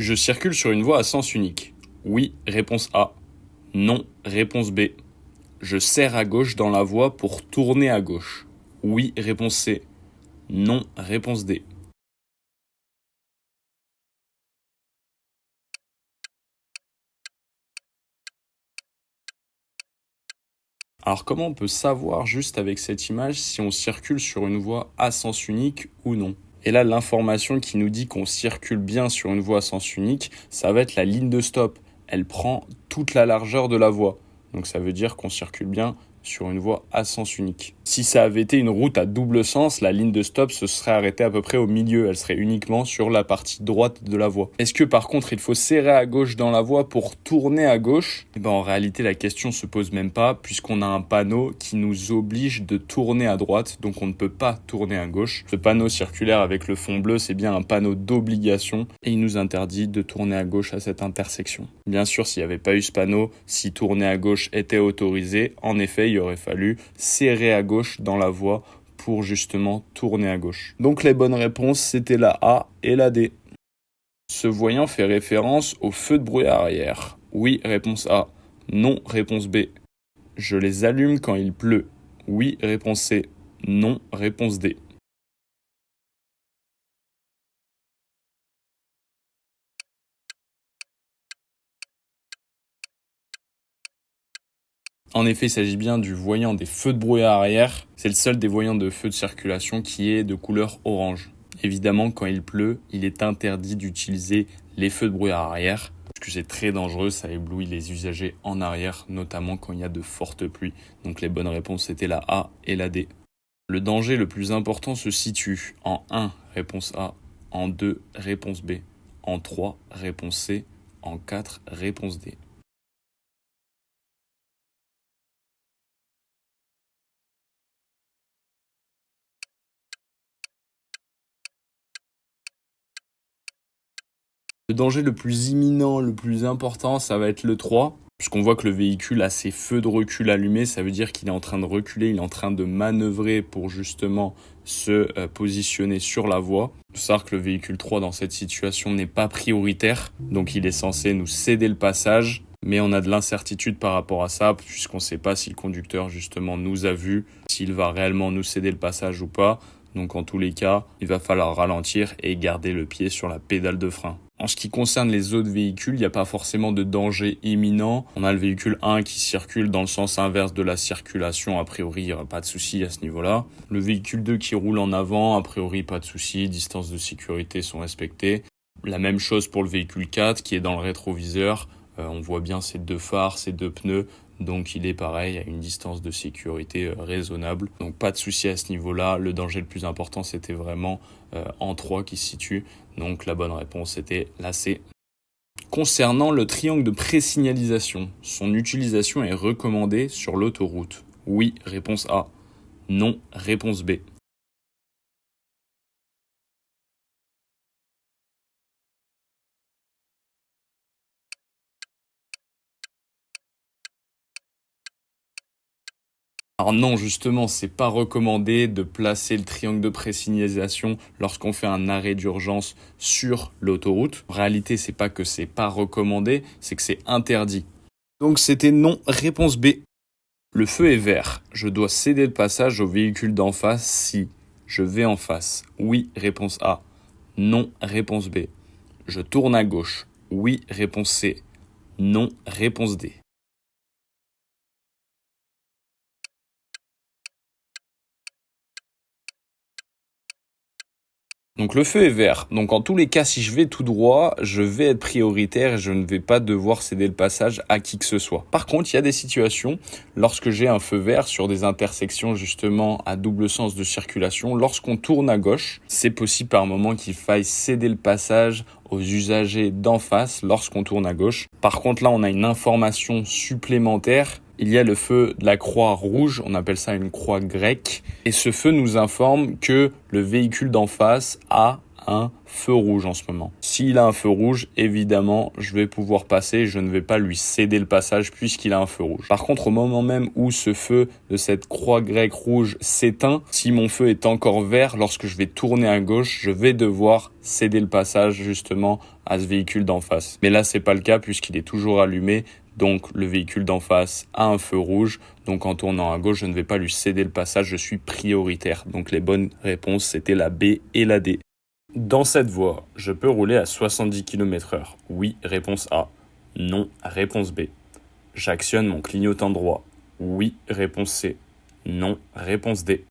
Je circule sur une voie à sens unique. Oui, réponse A. Non, réponse B. Je serre à gauche dans la voie pour tourner à gauche. Oui, réponse C. Non, réponse D. Alors comment on peut savoir juste avec cette image si on circule sur une voie à sens unique ou non? Et là, l'information qui nous dit qu'on circule bien sur une voie à sens unique, ça va être la ligne de stop. Elle prend toute la largeur de la voie. Donc ça veut dire qu'on circule bien sur une voie à sens unique. Si ça avait été une route à double sens, la ligne de stop se serait arrêtée à peu près au milieu. Elle serait uniquement sur la partie droite de la voie. Est-ce que par contre, il faut serrer à gauche dans la voie pour tourner à gauche? En réalité, la question se pose même pas puisqu'on a un panneau qui nous oblige de tourner à droite. Donc on ne peut pas tourner à gauche. Ce panneau circulaire avec le fond bleu, c'est bien un panneau d'obligation et il nous interdit de tourner à gauche à cette intersection. Bien sûr, s'il n'y avait pas eu ce panneau, si tourner à gauche était autorisé, en effet, il aurait fallu serrer à gauche dans la voie pour justement tourner à gauche. Donc les bonnes réponses, c'était la A et la D. Ce voyant fait référence au feu de brouillard arrière. Oui, réponse A. Non, réponse B. Je les allume quand il pleut. Oui, réponse C. Non, réponse D. En effet, il s'agit bien du voyant des feux de brouillard arrière. C'est le seul des voyants de feux de circulation qui est de couleur orange. Évidemment, quand il pleut, il est interdit d'utiliser les feux de brouillard arrière, parce que c'est très dangereux, ça éblouit les usagers en arrière, notamment quand il y a de fortes pluies. Donc les bonnes réponses étaient la A et la D. Le danger le plus important se situe en 1, réponse A, en 2, réponse B, en 3, réponse C, en 4, réponse D. Le danger le plus imminent, le plus important, ça va être le 3. Puisqu'on voit que le véhicule a ses feux de recul allumés, ça veut dire qu'il est en train de reculer, il est en train de manœuvrer pour justement se positionner sur la voie. Il faut savoir que le véhicule 3 dans cette situation n'est pas prioritaire, donc il est censé nous céder le passage. Mais on a de l'incertitude par rapport à ça, puisqu'on ne sait pas si le conducteur justement nous a vus, s'il va réellement nous céder le passage ou pas. Donc en tous les cas, il va falloir ralentir et garder le pied sur la pédale de frein. En ce qui concerne les autres véhicules, il n'y a pas forcément de danger imminent. On a le véhicule 1 qui circule dans le sens inverse de la circulation. A priori, il n'y aura pas de souci à ce niveau-là. Le véhicule 2 qui roule en avant, a priori, pas de souci. Distances de sécurité sont respectées. La même chose pour le véhicule 4 qui est dans le rétroviseur. On voit bien ces deux phares, ces deux pneus. Donc il est pareil, à une distance de sécurité raisonnable. Donc pas de souci à ce niveau-là. Le danger le plus important, c'était vraiment en 3 qui se situe. Donc la bonne réponse était la C. Concernant le triangle de présignalisation, son utilisation est recommandée sur l'autoroute. Oui, réponse A. Non, réponse B. Alors non, justement, c'est pas recommandé de placer le triangle de présignalisation lorsqu'on fait un arrêt d'urgence sur l'autoroute. En réalité, c'est pas que c'est pas recommandé, c'est que c'est interdit. Donc c'était non, réponse B. Le feu est vert. Je dois céder le passage au véhicule d'en face si je vais en face. Oui, réponse A. Non, réponse B. Je tourne à gauche. Oui, réponse C. Non, réponse D. Donc le feu est vert. Donc en tous les cas, si je vais tout droit, je vais être prioritaire et je ne vais pas devoir céder le passage à qui que ce soit. Par contre, il y a des situations, lorsque j'ai un feu vert sur des intersections justement à double sens de circulation, lorsqu'on tourne à gauche, c'est possible par moment qu'il faille céder le passage aux usagers d'en face lorsqu'on tourne à gauche. Par contre, là, on a une information supplémentaire. Il y a le feu de la croix rouge, on appelle ça une croix grecque. Et ce feu nous informe que le véhicule d'en face a un feu rouge en ce moment. S'il a un feu rouge, évidemment, je vais pouvoir passer, je ne vais pas lui céder le passage puisqu'il a un feu rouge. Par contre, au moment même où ce feu de cette croix grecque rouge s'éteint, si mon feu est encore vert, lorsque je vais tourner à gauche, je vais devoir céder le passage justement à ce véhicule d'en face. Mais là, c'est pas le cas puisqu'il est toujours allumé. Donc, le véhicule d'en face a un feu rouge. Donc, en tournant à gauche, je ne vais pas lui céder le passage, je suis prioritaire. Donc, les bonnes réponses, c'était la B et la D. Dans cette voie, je peux rouler à 70 km/h. Oui, réponse A. Non, réponse B. J'actionne mon clignotant droit. Oui, réponse C. Non, réponse D.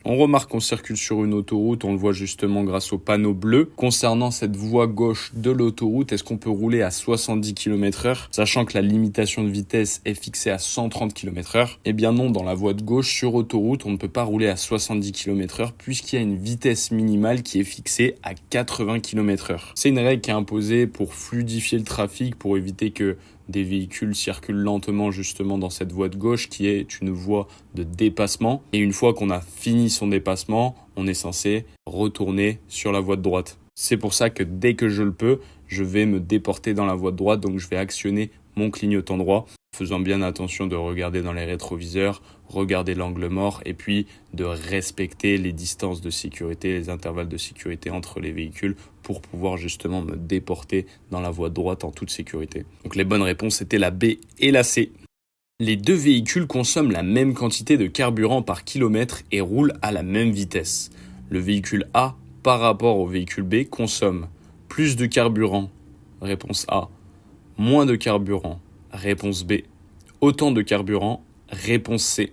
On remarque qu'on circule sur une autoroute, on le voit justement grâce au panneau bleu. Concernant cette voie gauche de l'autoroute, est-ce qu'on peut rouler à 70 km/h, sachant que la limitation de vitesse est fixée à 130 km/h? Eh bien non, dans la voie de gauche sur autoroute, on ne peut pas rouler à 70 km/h puisqu'il y a une vitesse minimale qui est fixée à 80 km/h. C'est une règle qui est imposée pour fluidifier le trafic, pour éviter que des véhicules circulent lentement justement dans cette voie de gauche qui est une voie de dépassement. Et une fois qu'on a fini son dépassement, on est censé retourner sur la voie de droite. C'est pour ça que dès que je le peux, je vais me déporter dans la voie de droite, donc je vais actionner mon clignotant droit, faisant bien attention de regarder dans les rétroviseurs, regarder l'angle mort et puis de respecter les distances de sécurité, les intervalles de sécurité entre les véhicules pour pouvoir justement me déporter dans la voie de droite en toute sécurité. Donc les bonnes réponses étaient la B et la C. Les deux véhicules consomment la même quantité de carburant par kilomètre et roulent à la même vitesse. Le véhicule A, par rapport au véhicule B, consomme plus de carburant, réponse A, moins de carburant, réponse B, autant de carburant, réponse C.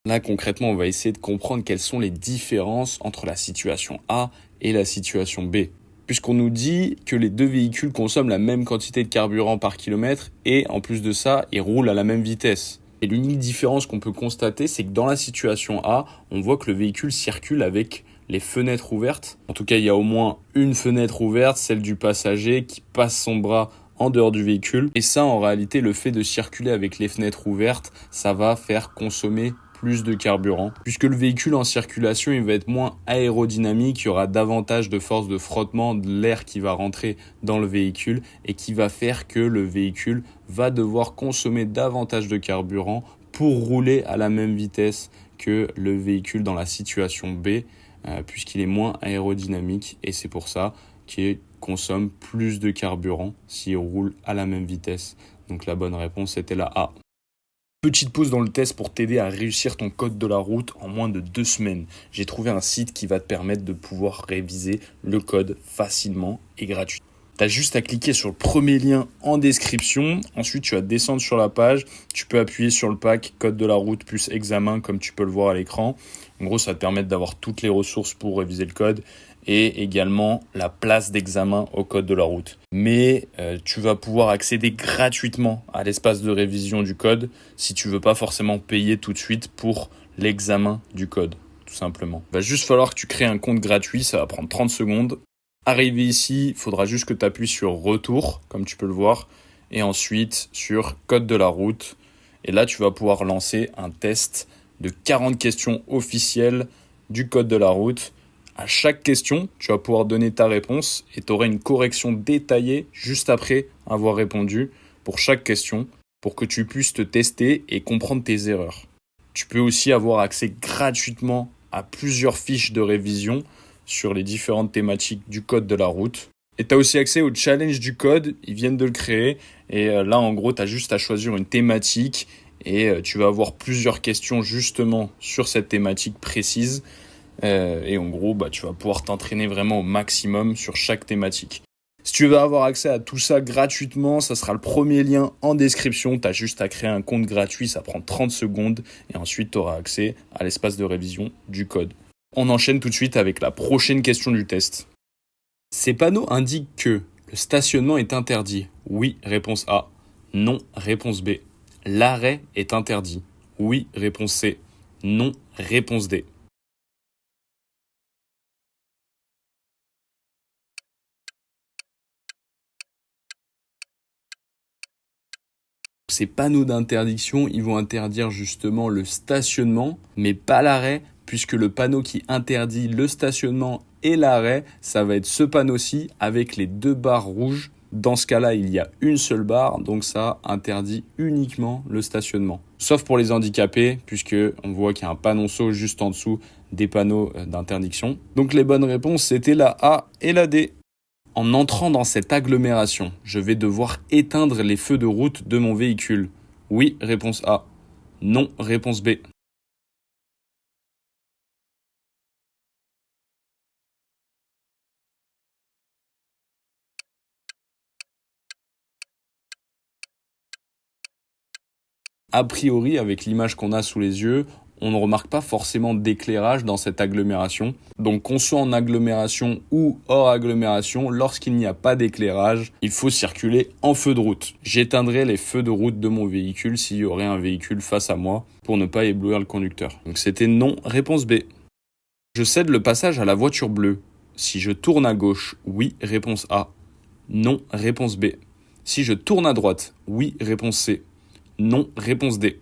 Là, concrètement, on va essayer de comprendre quelles sont les différences entre la situation A et la situation B. Puisqu'on nous dit que les deux véhicules consomment la même quantité de carburant par kilomètre et en plus de ça, ils roulent à la même vitesse. Et l'unique différence qu'on peut constater, c'est que dans la situation A, on voit que le véhicule circule avec les fenêtres ouvertes. En tout cas, il y a au moins une fenêtre ouverte, celle du passager qui passe son bras en dehors du véhicule. Et ça, en réalité, le fait de circuler avec les fenêtres ouvertes, ça va faire consommer plus de carburant. Puisque le véhicule en circulation, il va être moins aérodynamique, il y aura davantage de force de frottement de l'air qui va rentrer dans le véhicule et qui va faire que le véhicule va devoir consommer davantage de carburant pour rouler à la même vitesse que le véhicule dans la situation B, puisqu'il est moins aérodynamique et c'est pour ça qu'il consomme plus de carburant s'il roule à la même vitesse. Donc la bonne réponse était la A. Petite pause dans le test pour t'aider à réussir ton code de la route en moins de 2 semaines. J'ai trouvé un site qui va te permettre de pouvoir réviser le code facilement et gratuitement. Tu as juste à cliquer sur le premier lien en description. Ensuite, tu vas descendre sur la page. Tu peux appuyer sur le pack code de la route plus examen comme tu peux le voir à l'écran. En gros, ça va te permettre d'avoir toutes les ressources pour réviser le code et également la place d'examen au code de la route. Mais tu vas pouvoir accéder gratuitement à l'espace de révision du code si tu veux pas forcément payer tout de suite pour l'examen du code, tout simplement. Il va juste falloir que tu crées un compte gratuit, ça va prendre 30 secondes. Arrivé ici, il faudra juste que tu appuies sur retour, comme tu peux le voir, et ensuite sur code de la route. Et là, tu vas pouvoir lancer un test de 40 questions officielles du code de la route. À chaque question, tu vas pouvoir donner ta réponse et tu auras une correction détaillée juste après avoir répondu pour chaque question pour que tu puisses te tester et comprendre tes erreurs. Tu peux aussi avoir accès gratuitement à plusieurs fiches de révision sur les différentes thématiques du code de la route. Et tu as aussi accès au challenge du code, ils viennent de le créer. Et là, en gros, tu as juste à choisir une thématique et tu vas avoir plusieurs questions justement sur cette thématique précise. Et en gros, tu vas pouvoir t'entraîner vraiment au maximum sur chaque thématique. Si tu veux avoir accès à tout ça gratuitement, ça sera le premier lien en description. Tu as juste à créer un compte gratuit, ça prend 30 secondes. Et ensuite, tu auras accès à l'espace de révision du code. On enchaîne tout de suite avec la prochaine question du test. Ces panneaux indiquent que le stationnement est interdit. Oui, réponse A. Non, réponse B. L'arrêt est interdit. Oui, réponse C. Non, réponse D. Ces panneaux d'interdiction, ils vont interdire justement le stationnement, mais pas l'arrêt, puisque le panneau qui interdit le stationnement et l'arrêt, ça va être ce panneau-ci avec les 2 barres rouges. Dans ce cas-là, il y a une seule barre, donc ça interdit uniquement le stationnement. Sauf pour les handicapés, puisque on voit qu'il y a un panonceau juste en dessous des panneaux d'interdiction. Donc les bonnes réponses, c'était la A et la D. En entrant dans cette agglomération, je vais devoir éteindre les feux de route de mon véhicule. Oui, réponse A. Non, réponse B. A priori, avec l'image qu'on a sous les yeux, on ne remarque pas forcément d'éclairage dans cette agglomération. Donc qu'on soit en agglomération ou hors agglomération, lorsqu'il n'y a pas d'éclairage, il faut circuler en feu de route. J'éteindrai les feux de route de mon véhicule s'il y aurait un véhicule face à moi pour ne pas éblouir le conducteur. Donc c'était non, réponse B. Je cède le passage à la voiture bleue. Si je tourne à gauche, oui, réponse A. Non, réponse B. Si je tourne à droite, oui, réponse C. Non, réponse D.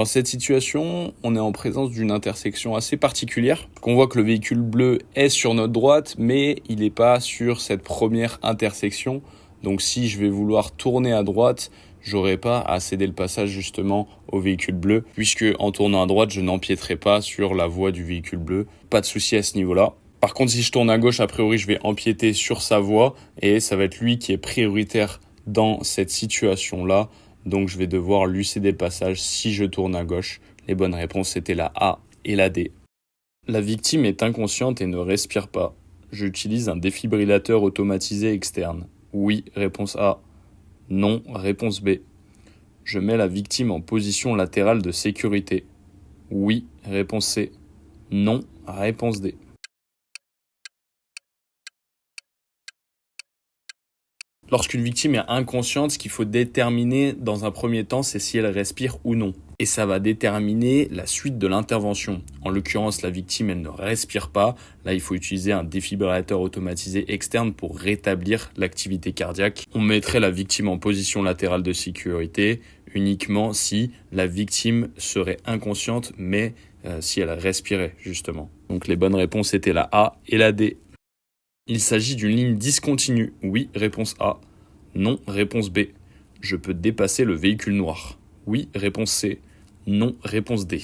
Dans cette situation, on est en présence d'une intersection assez particulière. On voit que le véhicule bleu est sur notre droite, mais il n'est pas sur cette première intersection. Donc si je vais vouloir tourner à droite, j'aurai pas à céder le passage justement au véhicule bleu, puisque en tournant à droite, je n'empiéterai pas sur la voie du véhicule bleu. Pas de souci à ce niveau-là. Par contre, si je tourne à gauche, a priori, je vais empiéter sur sa voie et ça va être lui qui est prioritaire dans cette situation-là. Donc, je vais devoir lui céder le passage si je tourne à gauche. Les bonnes réponses étaient la A et la D. La victime est inconsciente et ne respire pas. J'utilise un défibrillateur automatisé externe. Oui, réponse A. Non, réponse B. Je mets la victime en position latérale de sécurité. Oui, réponse C. Non, réponse D. Lorsqu'une victime est inconsciente, ce qu'il faut déterminer dans un premier temps, c'est si elle respire ou non. Et ça va déterminer la suite de l'intervention. En l'occurrence, la victime, elle ne respire pas. Là, il faut utiliser un défibrillateur automatisé externe pour rétablir l'activité cardiaque. On mettrait la victime en position latérale de sécurité uniquement si la victime serait inconsciente, mais si elle respirait, justement. Donc les bonnes réponses étaient la A et la D. Il s'agit d'une ligne discontinue. Oui, réponse A. Non, réponse B. Je peux dépasser le véhicule noir. Oui, réponse C. Non, réponse D.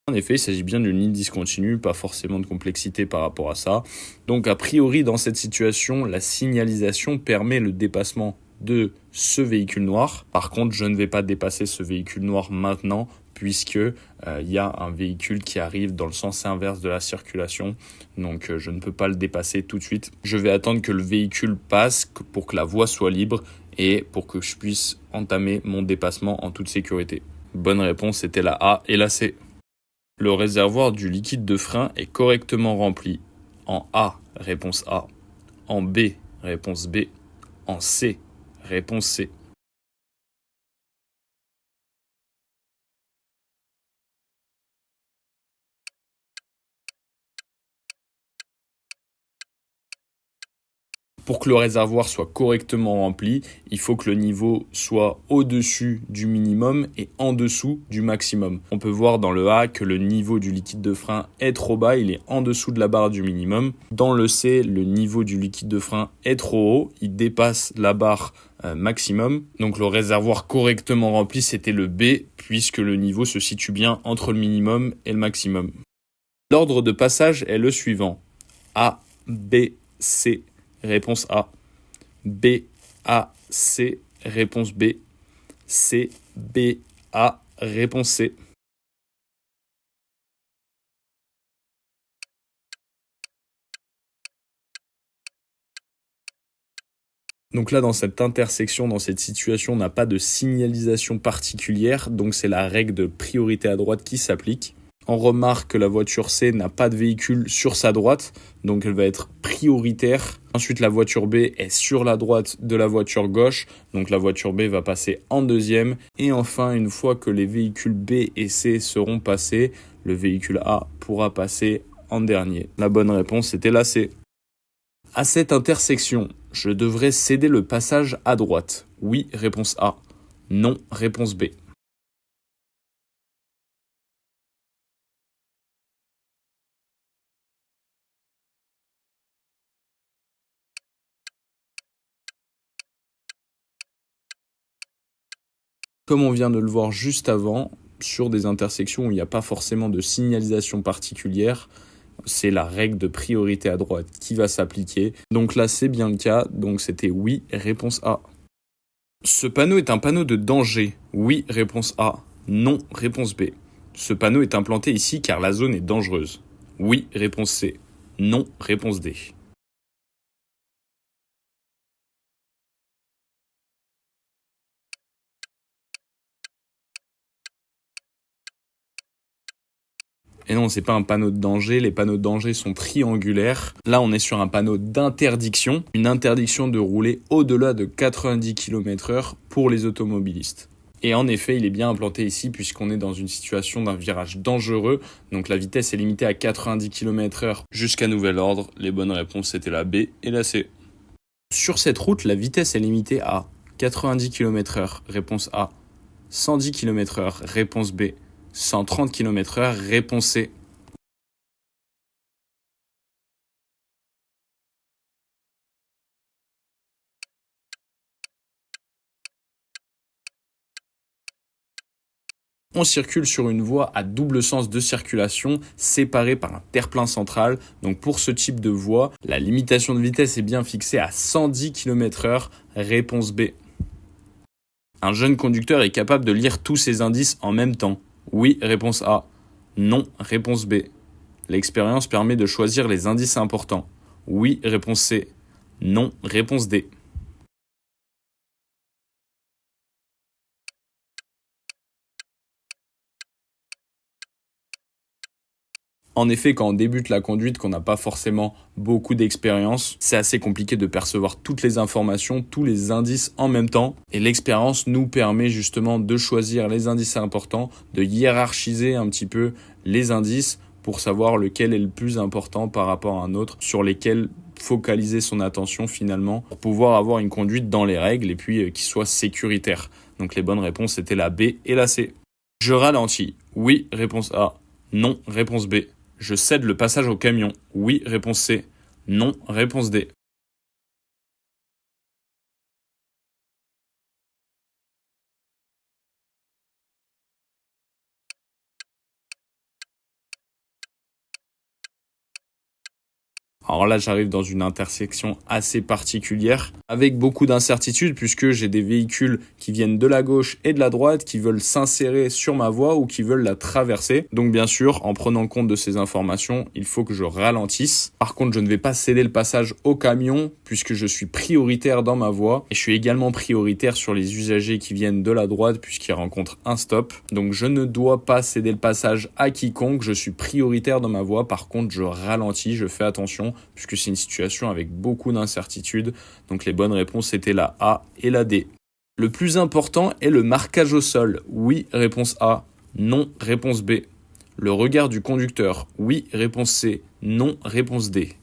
En effet, il s'agit bien d'une ligne discontinue, pas forcément de complexité par rapport à ça. Donc a priori, dans cette situation, la signalisation permet le dépassement de ce véhicule noir. Par contre, je ne vais pas dépasser ce véhicule noir maintenant puisque y a un véhicule qui arrive dans le sens inverse de la circulation. Donc je ne peux pas le dépasser tout de suite. Je vais attendre que le véhicule passe pour que la voie soit libre et pour que je puisse entamer mon dépassement en toute sécurité. Bonne réponse, c'était la A et la C. Le réservoir du liquide de frein est correctement rempli. En A, réponse A. En B, réponse B. En C, réponse C. Pour que le réservoir soit correctement rempli, il faut que le niveau soit au-dessus du minimum et en dessous du maximum. On peut voir dans le A que le niveau du liquide de frein est trop bas, il est en dessous de la barre du minimum. Dans le C, le niveau du liquide de frein est trop haut, il dépasse la barre maximum. Donc le réservoir correctement rempli, c'était le B, puisque le niveau se situe bien entre le minimum et le maximum. L'ordre de passage est le suivant. A, B, C. Réponse A. B, A, C. Réponse B. C, B, A. Réponse C. Donc là, dans cette intersection, dans cette situation, on n'a pas de signalisation particulière. Donc c'est la règle de priorité à droite qui s'applique. On remarque que la voiture C n'a pas de véhicule sur sa droite, donc elle va être prioritaire. Ensuite, la voiture B est sur la droite de la voiture gauche, donc la voiture B va passer en deuxième. Et enfin, une fois que les véhicules B et C seront passés, le véhicule A pourra passer en dernier. La bonne réponse était la C. À cette intersection, je devrais céder le passage à droite. Oui, réponse A. Non, réponse B. Comme on vient de le voir juste avant, sur des intersections où il n'y a pas forcément de signalisation particulière, c'est la règle de priorité à droite qui va s'appliquer. Donc là, c'est bien le cas, donc c'était oui, réponse A. Ce panneau est un panneau de danger. Oui, réponse A. Non, réponse B. Ce panneau est implanté ici car la zone est dangereuse. Oui, réponse C. Non, réponse D. Et non, c'est pas un panneau de danger, les panneaux de danger sont triangulaires. Là, on est sur un panneau d'interdiction, une interdiction de rouler au-delà de 90 km/h pour les automobilistes. Et en effet, il est bien implanté ici puisqu'on est dans une situation d'un virage dangereux, donc la vitesse est limitée à 90 km/h jusqu'à nouvel ordre. Les bonnes réponses c'était la B et la C. Sur cette route, la vitesse est limitée à 90 km/h, réponse A, 110 km/h, réponse B, 130 km/h, réponse C. On circule sur une voie à double sens de circulation séparée par un terre-plein central. Donc pour ce type de voie, la limitation de vitesse est bien fixée à 110 km/h, réponse B. Un jeune conducteur est capable de lire tous ces indices en même temps. Oui, réponse A. Non, réponse B. L'expérience permet de choisir les indices importants. Oui, réponse C. Non, réponse D. En effet, quand on débute la conduite, qu'on n'a pas forcément beaucoup d'expérience, c'est assez compliqué de percevoir toutes les informations, tous les indices en même temps. Et l'expérience nous permet justement de choisir les indices importants, de hiérarchiser un petit peu les indices pour savoir lequel est le plus important par rapport à un autre, sur lesquels focaliser son attention finalement, pour pouvoir avoir une conduite dans les règles et puis qui soit sécuritaire. Donc les bonnes réponses étaient la B et la C. Je ralentis. Oui, réponse A. Non, réponse B. Je cède le passage au camion. Oui, réponse C. Non, réponse D. Alors là, j'arrive dans une intersection assez particulière, avec beaucoup d'incertitudes, puisque j'ai des véhicules qui viennent de la gauche et de la droite, qui veulent s'insérer sur ma voie ou qui veulent la traverser. Donc bien sûr, en prenant compte de ces informations, il faut que je ralentisse. Par contre, je ne vais pas céder le passage au camion, puisque je suis prioritaire dans ma voie, et je suis également prioritaire sur les usagers qui viennent de la droite, puisqu'ils rencontrent un stop. Donc je ne dois pas céder le passage à quiconque, je suis prioritaire dans ma voie. Par contre, je ralentis, je fais attention, puisque c'est une situation avec beaucoup d'incertitudes. Donc les bonnes réponses étaient la A et la D. Le plus important est le marquage au sol. Oui, réponse A. Non, réponse B. Le regard du conducteur. Oui, réponse C. Non, réponse D.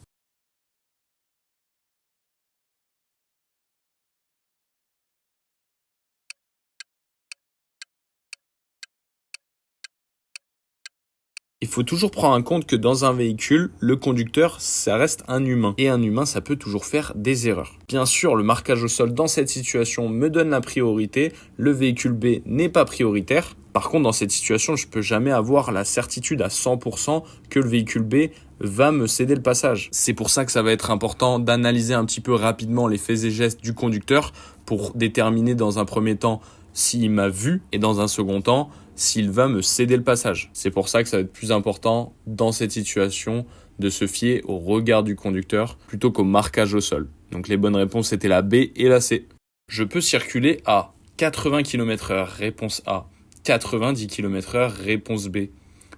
Il faut toujours prendre en compte que dans un véhicule, le conducteur, ça reste un humain. Et un humain, ça peut toujours faire des erreurs. Bien sûr, le marquage au sol dans cette situation me donne la priorité. Le véhicule B n'est pas prioritaire. Par contre, dans cette situation, je ne peux jamais avoir la certitude à 100% que le véhicule B va me céder le passage. C'est pour ça que ça va être important d'analyser un petit peu rapidement les faits et gestes du conducteur pour déterminer dans un premier temps s'il m'a vu et dans un second temps s'il va me céder le passage. C'est pour ça que ça va être plus important dans cette situation de se fier au regard du conducteur plutôt qu'au marquage au sol. Donc les bonnes réponses étaient la B et la C. Je peux circuler à 80 km/h, réponse A. 90 km/h, réponse B.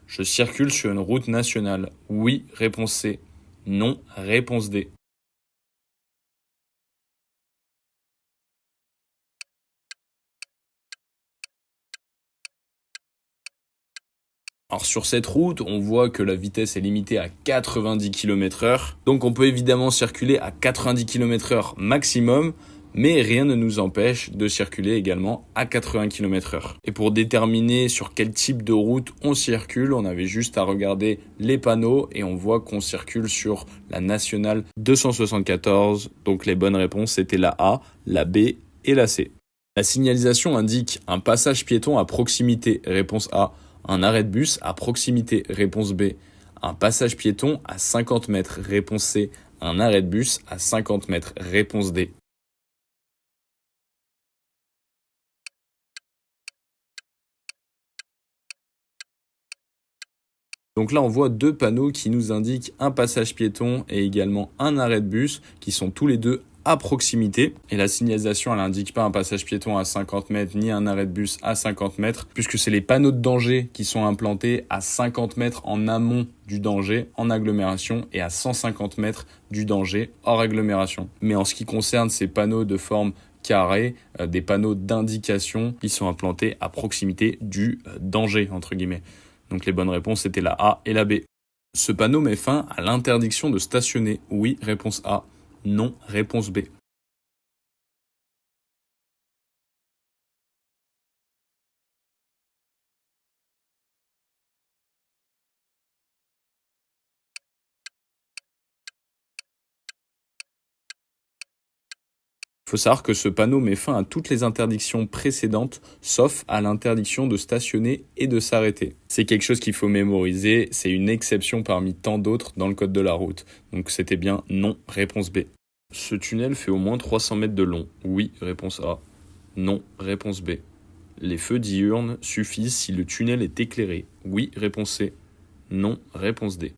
Je circule sur une route nationale. Oui, réponse C. Non, réponse D. Alors sur cette route, on voit que la vitesse est limitée à 90 km/h. Donc on peut évidemment circuler à 90 km/h maximum, mais rien ne nous empêche de circuler également à 80 km/h. Et pour déterminer sur quel type de route on circule, on avait juste à regarder les panneaux et on voit qu'on circule sur la nationale 274. Donc les bonnes réponses étaient la A, la B et la C. La signalisation indique un passage piéton à proximité, réponse A. Un arrêt de bus à proximité, réponse B. Un passage piéton à 50 mètres, réponse C. Un arrêt de bus à 50 mètres, réponse D. Donc là, on voit deux panneaux qui nous indiquent un passage piéton et également un arrêt de bus qui sont tous les deux à proximité. Et la signalisation, elle n'indique pas un passage piéton à 50 mètres ni un arrêt de bus à 50 mètres puisque c'est les panneaux de danger qui sont implantés à 50 mètres en amont du danger en agglomération et à 150 mètres du danger hors agglomération. Mais en ce qui concerne ces panneaux de forme carrée, des panneaux d'indication qui sont implantés à proximité du danger, entre guillemets. Donc les bonnes réponses étaient la A et la B. Ce panneau met fin à l'interdiction de stationner. Oui, réponse A. Non, réponse B. Il faut savoir que ce panneau met fin à toutes les interdictions précédentes, sauf à l'interdiction de stationner et de s'arrêter. C'est quelque chose qu'il faut mémoriser, c'est une exception parmi tant d'autres dans le code de la route. Donc c'était bien non, réponse B. Ce tunnel fait au moins 300 mètres de long. Oui, réponse A. Non, réponse B. Les feux diurnes suffisent si le tunnel est éclairé. Oui, réponse C. Non, réponse D.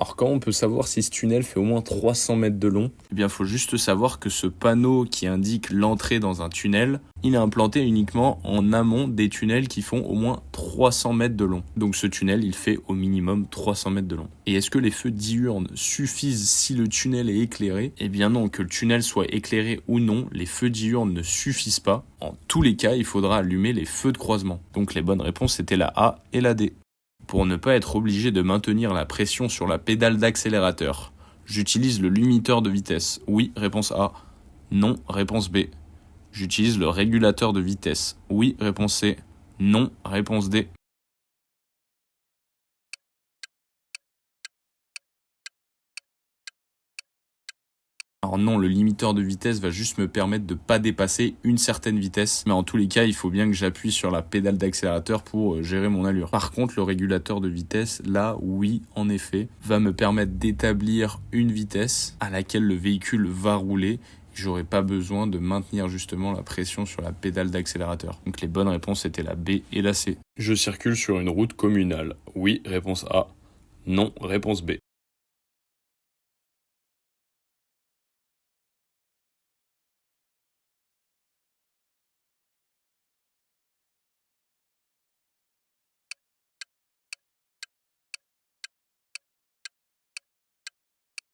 Alors comment on peut savoir si ce tunnel fait au moins 300 mètres de long? Eh bien, il faut juste savoir que ce panneau qui indique l'entrée dans un tunnel, il est implanté uniquement en amont des tunnels qui font au moins 300 mètres de long. Donc ce tunnel, il fait au minimum 300 mètres de long. Et est-ce que les feux diurnes suffisent si le tunnel est éclairé? Eh bien non, que le tunnel soit éclairé ou non, les feux diurnes ne suffisent pas. En tous les cas, il faudra allumer les feux de croisement. Donc les bonnes réponses étaient la A et la D. Pour ne pas être obligé de maintenir la pression sur la pédale d'accélérateur, j'utilise le limiteur de vitesse. Oui, réponse A. Non, réponse B. J'utilise le régulateur de vitesse. Oui, réponse C. Non, réponse D. Alors non, le limiteur de vitesse va juste me permettre de ne pas dépasser une certaine vitesse. Mais en tous les cas, il faut bien que j'appuie sur la pédale d'accélérateur pour gérer mon allure. Par contre, le régulateur de vitesse, là, oui, en effet, va me permettre d'établir une vitesse à laquelle le véhicule va rouler. J'aurais pas besoin de maintenir justement la pression sur la pédale d'accélérateur. Donc les bonnes réponses étaient la B et la C. Je circule sur une route communale. Oui, réponse A. Non, réponse B.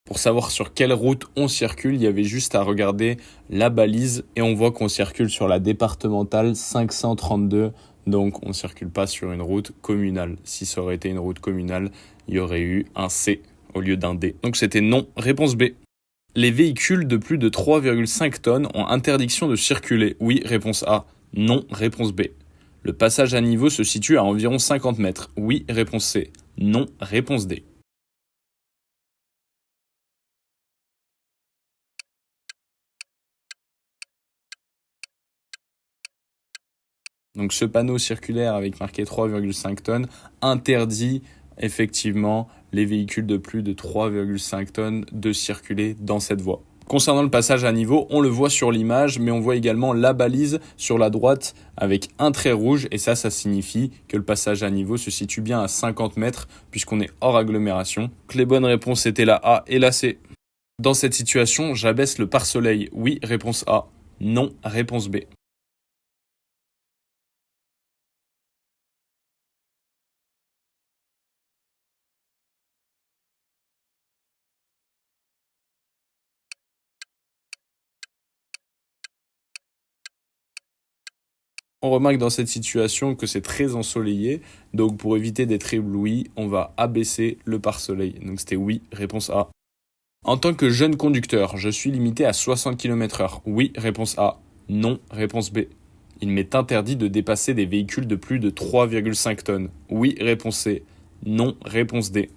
Pour savoir sur quelle route on circule, il y avait juste à regarder la balise et on voit qu'on circule sur la départementale 532. Donc on ne circule pas sur une route communale. Si ça aurait été une route communale, il y aurait eu un C au lieu d'un D. Donc c'était non, réponse B. Les véhicules de plus de 3,5 tonnes ont interdiction de circuler. Oui, réponse A. Non, réponse B. Le passage à niveau se situe à environ 50 mètres. Oui, réponse C. Non, réponse D. Donc ce panneau circulaire avec marqué 3,5 tonnes interdit effectivement les véhicules de plus de 3,5 tonnes de circuler dans cette voie. Concernant le passage à niveau, on le voit sur l'image, mais on voit également la balise sur la droite avec un trait rouge, et ça signifie que le passage à niveau se situe bien à 50 mètres puisqu'on est hors agglomération. Donc les bonnes réponses étaient la A et la C. Dans cette situation, j'abaisse le pare-soleil. Oui, réponse A. Non, réponse B. On remarque dans cette situation que c'est très ensoleillé, donc pour éviter d'être ébloui, on va abaisser le pare-soleil. Donc c'était oui, réponse A. En tant que jeune conducteur, je suis limité à 60 km/h. Oui, réponse A. Non, réponse B. Il m'est interdit de dépasser des véhicules de plus de 3,5 tonnes. Oui, réponse C. Non, réponse D.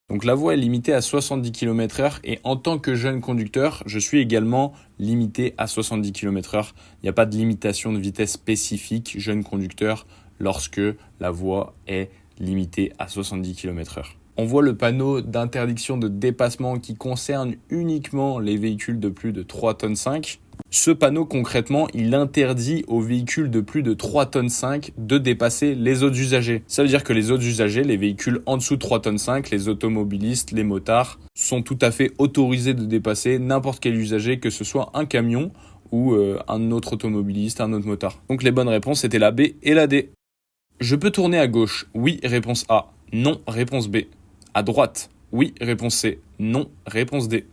Donc la voie est limitée à 70 km/h et en tant que jeune conducteur, je suis également limité à 70 km/h. Il n'y a pas de limitation de vitesse spécifique jeune conducteur lorsque la voie est limitée à 70 km/h. On voit le panneau d'interdiction de dépassement qui concerne uniquement les véhicules de plus de 3,5 tonnes. Ce panneau, concrètement, il interdit aux véhicules de plus de 3,5 tonnes de dépasser les autres usagers. Ça veut dire que les autres usagers, les véhicules en dessous de 3,5 tonnes, les automobilistes, les motards, sont tout à fait autorisés de dépasser n'importe quel usager, que ce soit un camion ou un autre automobiliste, un autre motard. Donc les bonnes réponses étaient la B et la D. Je peux tourner à gauche. Oui, réponse A. Non, réponse B. À droite. Oui, réponse C. Non, réponse D.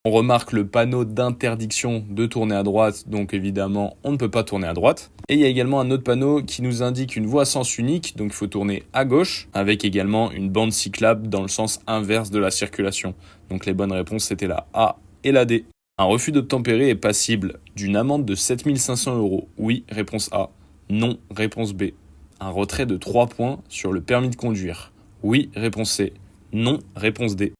On remarque le panneau d'interdiction de tourner à droite, donc évidemment on ne peut pas tourner à droite. Et il y a également un autre panneau qui nous indique une voie à sens unique, donc il faut tourner à gauche, avec également une bande cyclable dans le sens inverse de la circulation. Donc les bonnes réponses c'était la A et la D. Un refus d'obtempérer est passible d'une amende de 7 500 €. Oui, réponse A. Non, réponse B. Un retrait de 3 points sur le permis de conduire. Oui, réponse C. Non, réponse D.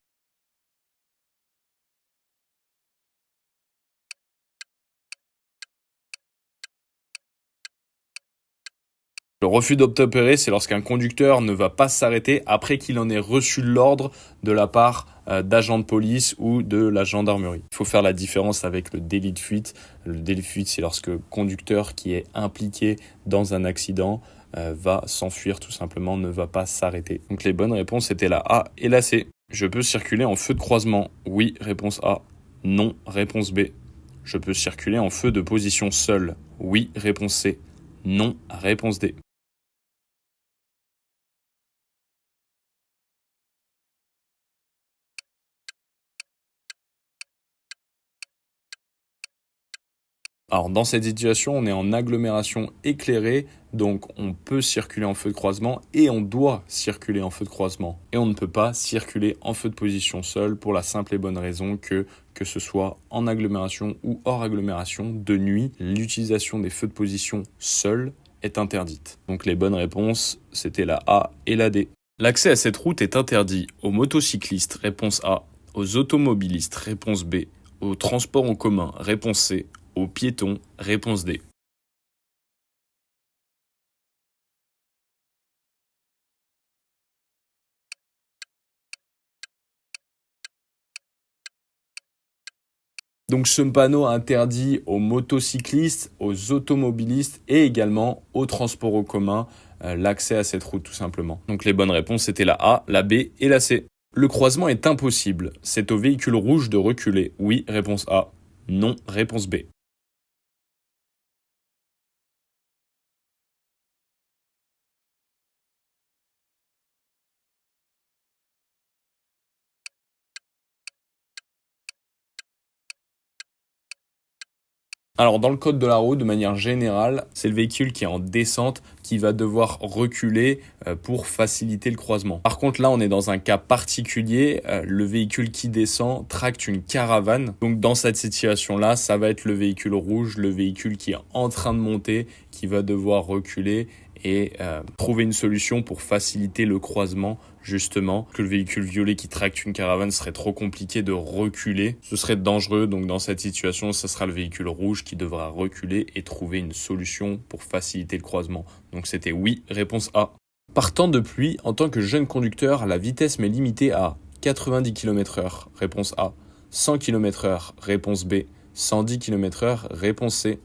Le refus d'obtempérer, c'est lorsqu'un conducteur ne va pas s'arrêter après qu'il en ait reçu l'ordre de la part d'agents de police ou de la gendarmerie. Il faut faire la différence avec le délit de fuite. Le délit de fuite, c'est lorsque le conducteur qui est impliqué dans un accident va s'enfuir tout simplement, ne va pas s'arrêter. Donc les bonnes réponses étaient la A et la C. Je peux circuler en feu de croisement. Oui, réponse A. Non, réponse B. Je peux circuler en feu de position seule. Oui, réponse C. Non, réponse D. Alors dans cette situation, on est en agglomération éclairée, donc on peut circuler en feu de croisement et on doit circuler en feu de croisement. Et on ne peut pas circuler en feu de position seul pour la simple et bonne raison que ce soit en agglomération ou hors agglomération, de nuit, l'utilisation des feux de position seuls est interdite. Donc les bonnes réponses, c'était la A et la D. L'accès à cette route est interdit aux motocyclistes, réponse A, aux automobilistes, réponse B, aux transports en commun, réponse C, aux piétons, réponse D. Donc ce panneau interdit aux motocyclistes, aux automobilistes et également aux transports en commun l'accès à cette route tout simplement. Donc les bonnes réponses étaient la A, la B et la C. Le croisement est impossible. C'est au véhicule rouge de reculer. Oui, réponse A. Non, réponse B. Alors dans le code de la route, de manière générale, c'est le véhicule qui est en descente qui va devoir reculer pour faciliter le croisement. Par contre là, on est dans un cas particulier, le véhicule qui descend tracte une caravane. Donc dans cette situation-là, ça va être le véhicule rouge, le véhicule qui est en train de monter, qui va devoir reculer et trouver une solution pour faciliter le croisement, justement, que le véhicule violet qui tracte une caravane serait trop compliqué de reculer. Ce serait dangereux, donc dans cette situation, ce sera le véhicule rouge qui devra reculer et trouver une solution pour faciliter le croisement. Donc c'était oui, réponse A. Par temps de pluie, en tant que jeune conducteur, la vitesse m'est limitée à 90 km/h, réponse A. 100 km/h, réponse B. 110 km/h, réponse C.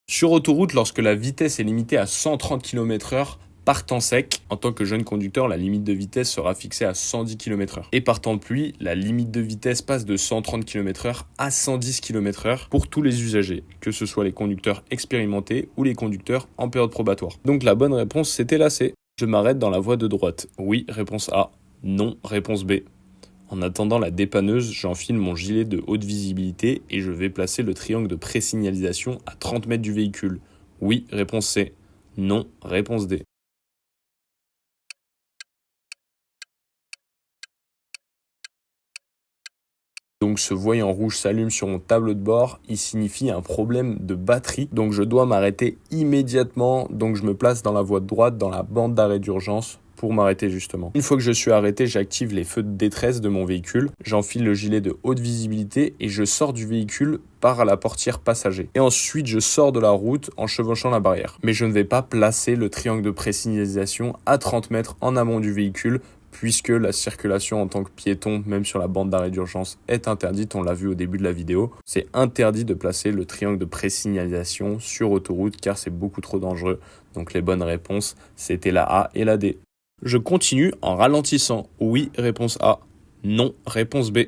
Sur autoroute, lorsque la vitesse est limitée à 130 km/h, par temps sec, en tant que jeune conducteur, la limite de vitesse sera fixée à 110 km/h. Et par temps de pluie, la limite de vitesse passe de 130 km/h à 110 km/h pour tous les usagers, que ce soit les conducteurs expérimentés ou les conducteurs en période probatoire. Donc la bonne réponse, c'était la C. Je m'arrête dans la voie de droite. Oui, réponse A. Non, réponse B. En attendant la dépanneuse, j'enfile mon gilet de haute visibilité et je vais placer le triangle de présignalisation à 30 mètres du véhicule. Oui, réponse C. Non, réponse D. Donc ce voyant rouge s'allume sur mon tableau de bord, il signifie un problème de batterie. Donc je dois m'arrêter immédiatement, donc je me place dans la voie de droite, dans la bande d'arrêt d'urgence pour m'arrêter justement. Une fois que je suis arrêté, j'active les feux de détresse de mon véhicule, j'enfile le gilet de haute visibilité et je sors du véhicule par la portière passager. Et ensuite, je sors de la route en chevauchant la barrière. Mais je ne vais pas placer le triangle de présignalisation à 30 mètres en amont du véhicule puisque la circulation en tant que piéton, même sur la bande d'arrêt d'urgence, est interdite, on l'a vu au début de la vidéo. C'est interdit de placer le triangle de présignalisation sur autoroute car c'est beaucoup trop dangereux. Donc les bonnes réponses, c'était la A et la D. Je continue en ralentissant. Oui, réponse A. Non, réponse B.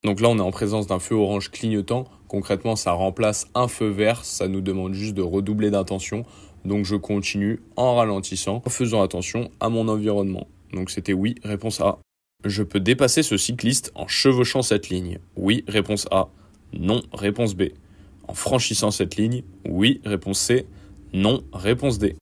Donc là, on est en présence d'un feu orange clignotant. Concrètement, ça remplace un feu vert. Ça nous demande juste de redoubler d'attention. Donc je continue en ralentissant, en faisant attention à mon environnement. Donc c'était oui, réponse A. Je peux dépasser ce cycliste en chevauchant cette ligne. Oui, réponse A. Non, réponse B. En franchissant cette ligne. Oui, réponse C. Non, réponse D.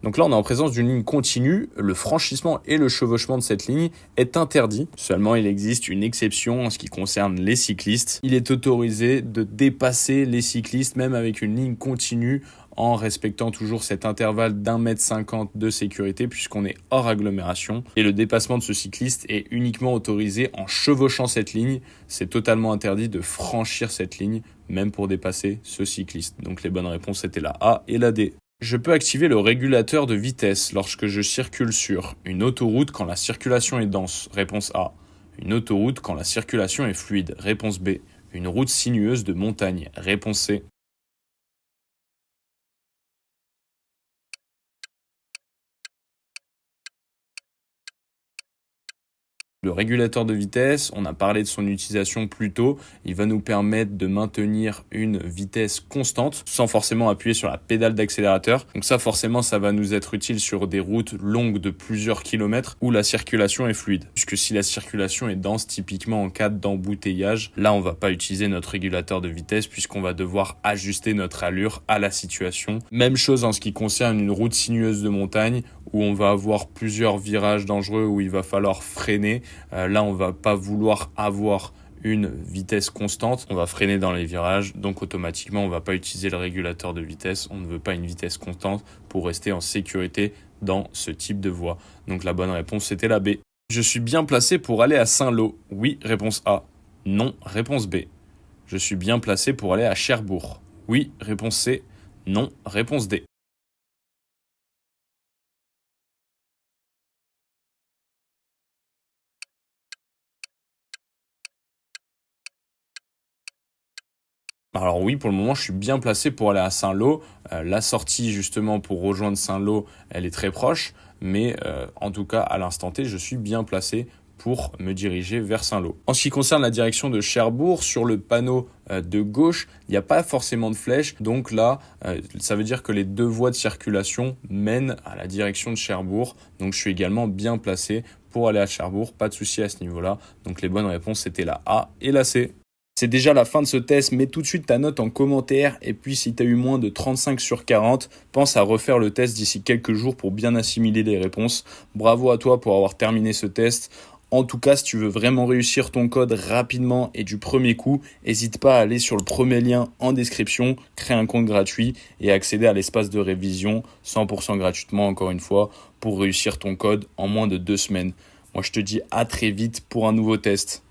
Donc là, on est en présence d'une ligne continue. Le franchissement et le chevauchement de cette ligne est interdit. Seulement, il existe une exception en ce qui concerne les cyclistes. Il est autorisé de dépasser les cyclistes, même avec une ligne continue, en respectant toujours cet intervalle d'1,50 m de sécurité, puisqu'on est hors agglomération. Et le dépassement de ce cycliste est uniquement autorisé en chevauchant cette ligne. C'est totalement interdit de franchir cette ligne, même pour dépasser ce cycliste. Donc les bonnes réponses étaient la A et la D. Je peux activer le régulateur de vitesse lorsque je circule sur une autoroute quand la circulation est dense, réponse A. Une autoroute quand la circulation est fluide, réponse B. Une route sinueuse de montagne, réponse C. Le régulateur de vitesse, on a parlé de son utilisation plus tôt, il va nous permettre de maintenir une vitesse constante sans forcément appuyer sur la pédale d'accélérateur. Donc ça forcément ça va nous être utile sur des routes longues de plusieurs kilomètres où la circulation est fluide. Puisque si la circulation est dense, typiquement en cas d'embouteillage, là on va pas utiliser notre régulateur de vitesse puisqu'on va devoir ajuster notre allure à la situation. Même chose en ce qui concerne une route sinueuse de montagne où on va avoir plusieurs virages dangereux où il va falloir freiner. Là, on va pas vouloir avoir une vitesse constante, on va freiner dans les virages, donc automatiquement, on va pas utiliser le régulateur de vitesse, on ne veut pas une vitesse constante pour rester en sécurité dans ce type de voie. Donc la bonne réponse, c'était la B. Je suis bien placé pour aller à Saint-Lô. Oui, réponse A. Non, réponse B. Je suis bien placé pour aller à Cherbourg. Oui, réponse C. Non, réponse D. Alors oui, pour le moment, je suis bien placé pour aller à Saint-Lô. La sortie, justement, pour rejoindre Saint-Lô, elle est très proche. Mais en tout cas, à l'instant T, je suis bien placé pour me diriger vers Saint-Lô. En ce qui concerne la direction de Cherbourg, sur le panneau de gauche, il n'y a pas forcément de flèche. Donc là, ça veut dire que les 2 voies de circulation mènent à la direction de Cherbourg. Donc je suis également bien placé pour aller à Cherbourg. Pas de souci à ce niveau-là. Donc les bonnes réponses, c'était la A et la C. C'est déjà la fin de ce test, mets tout de suite ta note en commentaire et puis si tu as eu moins de 35 sur 40, pense à refaire le test d'ici quelques jours pour bien assimiler les réponses. Bravo à toi pour avoir terminé ce test. En tout cas, si tu veux vraiment réussir ton code rapidement et du premier coup, n'hésite pas à aller sur le premier lien en description, créer un compte gratuit et accéder à l'espace de révision 100% gratuitement encore une fois pour réussir ton code en moins de 2 semaines. Moi, je te dis à très vite pour un nouveau test.